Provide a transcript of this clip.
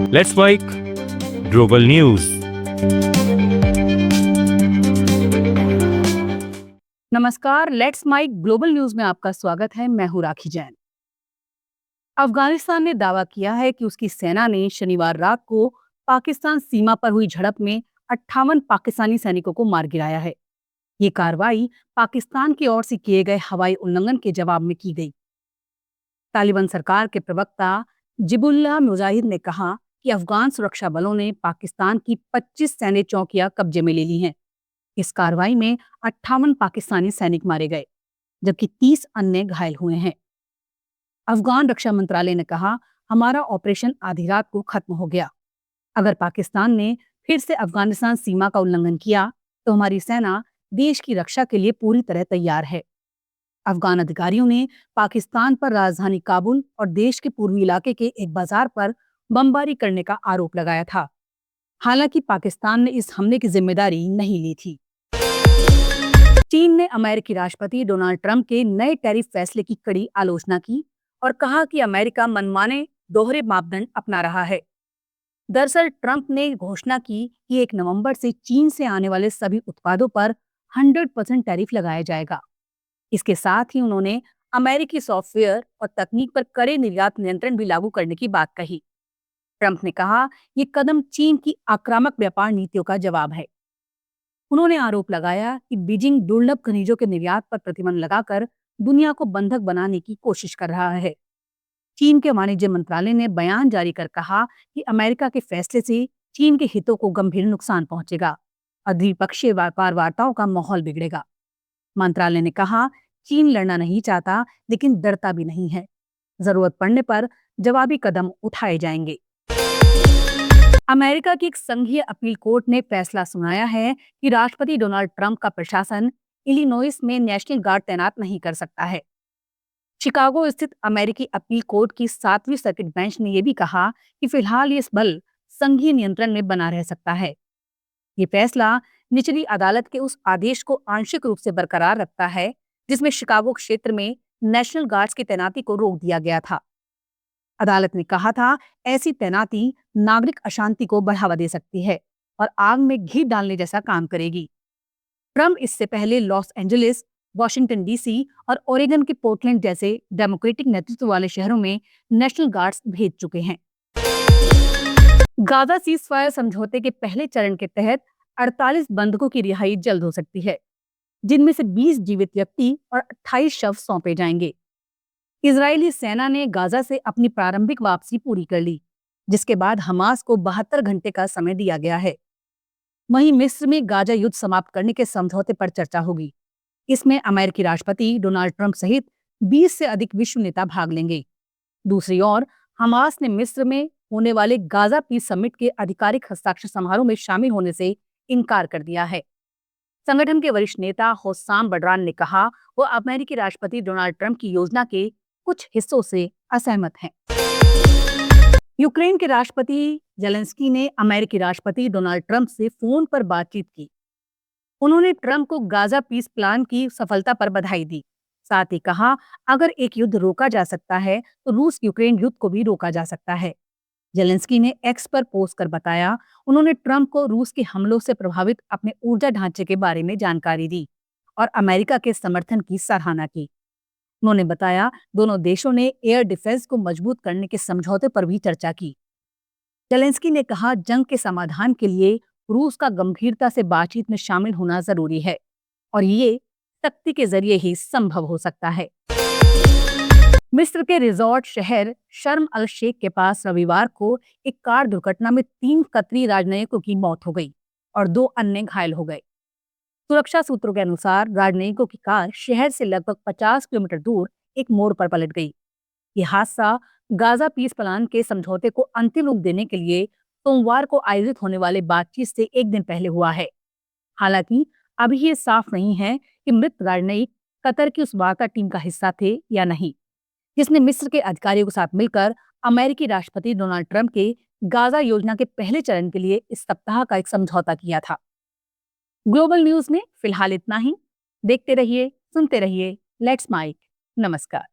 Let's Mic Global News. नमस्कार, Let's Mic Global News में आपका स्वागत है। मैं हूं राखी जैन। अफगानिस्तान ने दावा किया है कि उसकी सेना ने शनिवार रात को पाकिस्तान सीमा पर हुई झड़प में 58 पाकिस्तानी सैनिकों को मार गिराया है। ये कार्रवाई पाकिस्तान की ओर से किए गए हवाई उल्लंघन के जवाब में की गई। तालिबान सरकार के प्रवक्ता जिबुल्लाह मुजाहिद ने कहा कि अफगान सुरक्षा बलों ने पाकिस्तान की 25 सैन्य चौकियां कब्जे में ले ली हैं। इस कार्रवाई में 58 पाकिस्तानी सैनिक मारे गए, जबकि 30 अन्य घायल हुए हैं। अफगान रक्षा मंत्रालय ने कहा, हमारा ऑपरेशन आधी रात को खत्म हो गया। अगर पाकिस्तान ने फिर से अफगानिस्तान सीमा का उल्लंघन किया तो हमारी सेना देश की रक्षा के लिए पूरी तरह तैयार है। अफगान अधिकारियों ने पाकिस्तान पर राजधानी काबुल और देश के पूर्वी इलाके के एक बाजार पर बमबारी करने का आरोप लगाया था। हालांकि पाकिस्तान ने इस हमले की जिम्मेदारी नहीं ली थी। चीन ने अमेरिकी राष्ट्रपति डोनाल्ड ट्रंप के नए टैरिफ फैसले की कड़ी आलोचना की और कहा कि अमेरिका मनमाने दोहरे मापदंड अपना रहा है। दरअसल ट्रंप ने घोषणा की कि 1 नवंबर से चीन से आने वाले सभी उत्पादों पर 100% टैरिफ लगाया जाएगा। इसके साथ ही उन्होंने अमेरिकी सॉफ्टवेयर और तकनीक पर कड़े निर्यात नियंत्रण भी लागू करने की बात कही। ट्रंप ने कहा, ये कदम चीन की आक्रामक व्यापार नीतियों का जवाब है। उन्होंने आरोप लगाया कि बीजिंग दुर्लभ खनिजों के निर्यात पर प्रतिबंध लगाकर दुनिया को बंधक बनाने की कोशिश कर रहा है। चीन के वाणिज्य मंत्रालय ने बयान जारी कर कहा कि अमेरिका के फैसले से चीन के हितों को गंभीर नुकसान पहुंचेगा और द्विपक्षीय व्यापार वार्ताओं का माहौल बिगड़ेगा। मंत्रालय ने कहा, चीन लड़ना नहीं चाहता, लेकिन डरता भी नहीं है। जरूरत पड़ने पर जवाबी कदम उठाए जाएंगे। अमेरिका की एक संघीय अपील कोर्ट ने फैसला सुनाया है कि राष्ट्रपति डोनाल्ड ट्रंप का प्रशासन इलिनॉइस में नेशनल गार्ड तैनात नहीं कर सकता है। शिकागो स्थित अमेरिकी अपील कोर्ट की 7वीं सर्किट बेंच ने यह भी कहा कि फिलहाल ये बल संघीय नियंत्रण में बना रह सकता है। ये फैसला निचली अदालत के उस आदेश को आंशिक रूप से बरकरार रखता है जिसमें शिकागो क्षेत्र में नेशनल गार्ड्स की तैनाती को रोक दिया गया था। अदालत ने कहा था, ऐसी तैनाती नागरिक अशांति को बढ़ावा दे सकती है और आग में घी डालने जैसा काम करेगी। ट्रंप इससे पहले लॉस एंजलिस, वॉशिंगटन डीसी और ओरेगन के पोर्टलैंड जैसे डेमोक्रेटिक नेतृत्व वाले शहरों में नेशनल गार्ड्स भेज चुके हैं। गाजा सीजफायर समझौते के पहले चरण के तहत 48 बंधकों की रिहाई जल्द हो सकती है, जिनमें से 20 जीवित व्यक्ति और 28 शव सौंपे जाएंगे। इजरायली सेना ने गाजा से अपनी प्रारंभिक वापसी पूरी कर ली, जिसके बाद हमास को 72 घंटे का समय दिया गया है। वहीं मिस्र में गाजा युद्ध समाप्त करने के समझौते पर चर्चा होगी। इसमें अमेरिकी राष्ट्रपति डोनाल्ड ट्रंप सहित 20 से अधिक विश्व नेता भाग लेंगे। दूसरी ओर हमास ने मिस्र में होने वाले गाजा पीस समिट के आधिकारिक हस्ताक्षर समारोह में शामिल होने से इनकार कर दिया है। संगठन के वरिष्ठ नेता होस्साम बडरान ने कहा, वो अमेरिकी राष्ट्रपति डोनाल्ड ट्रंप की योजना के कुछ हिस्सों से असहमत हैं। यूक्रेन के राष्ट्रपति जेलेंस्की ने अमेरिकी राष्ट्रपति डोनाल्ड ट्रंप से फोन पर बातचीत की। उन्होंने ट्रंप को गाजा पीस प्लान की सफलता पर बधाई दी। साथ ही कहा, अगर एक युद्ध रोका जा सकता है तो रूस यूक्रेन युद्ध को भी रोका जा सकता है। जेलेंस्की ने एक्स पर पोस्ट कर बताया, उन्होंने ट्रंप को रूस के हमलों से प्रभावित अपने ऊर्जा ढांचे के बारे में जानकारी दी और अमेरिका के समर्थन की सराहना की। उन्होंने बताया, दोनों देशों ने एयर डिफेंस को मजबूत करने के समझौते पर भी चर्चा की। जेलेंस्की ने कहा, जंग के समाधान के लिए रूस का गंभीरता से बातचीत में शामिल होना जरूरी है और ये शक्ति के जरिए ही संभव हो सकता है। मिस्र के रिजॉर्ट शहर शर्म अल शेख के पास रविवार को एक कार दुर्घटना में 3 कतरी राजनयिकों की मौत हो गई और 2 अन्य घायल हो गए। सुरक्षा सूत्रों के अनुसार राजनयिकों की कार शहर से लगभग 50 किलोमीटर दूर एक मोड़ पर पलट गई। ये हादसा गाजा पीस प्लान के समझौते को अंतिम रूप देने के लिए सोमवार को आयोजित होने वाले बातचीत से एक दिन पहले हुआ है। हालांकि अभी ये साफ नहीं है कि मृत राजनयिक कतर की उस वार्ता टीम का हिस्सा थे या नहीं, जिसने मिस्र के अधिकारियों के साथ मिलकर अमेरिकी राष्ट्रपति डोनाल्ड ट्रंप के गाजा योजना के पहले चरण के लिए इस सप्ताह का एक समझौता किया था। ग्लोबल न्यूज में फिलहाल इतना ही। देखते रहिए, सुनते रहिए लेट्स माइक। नमस्कार।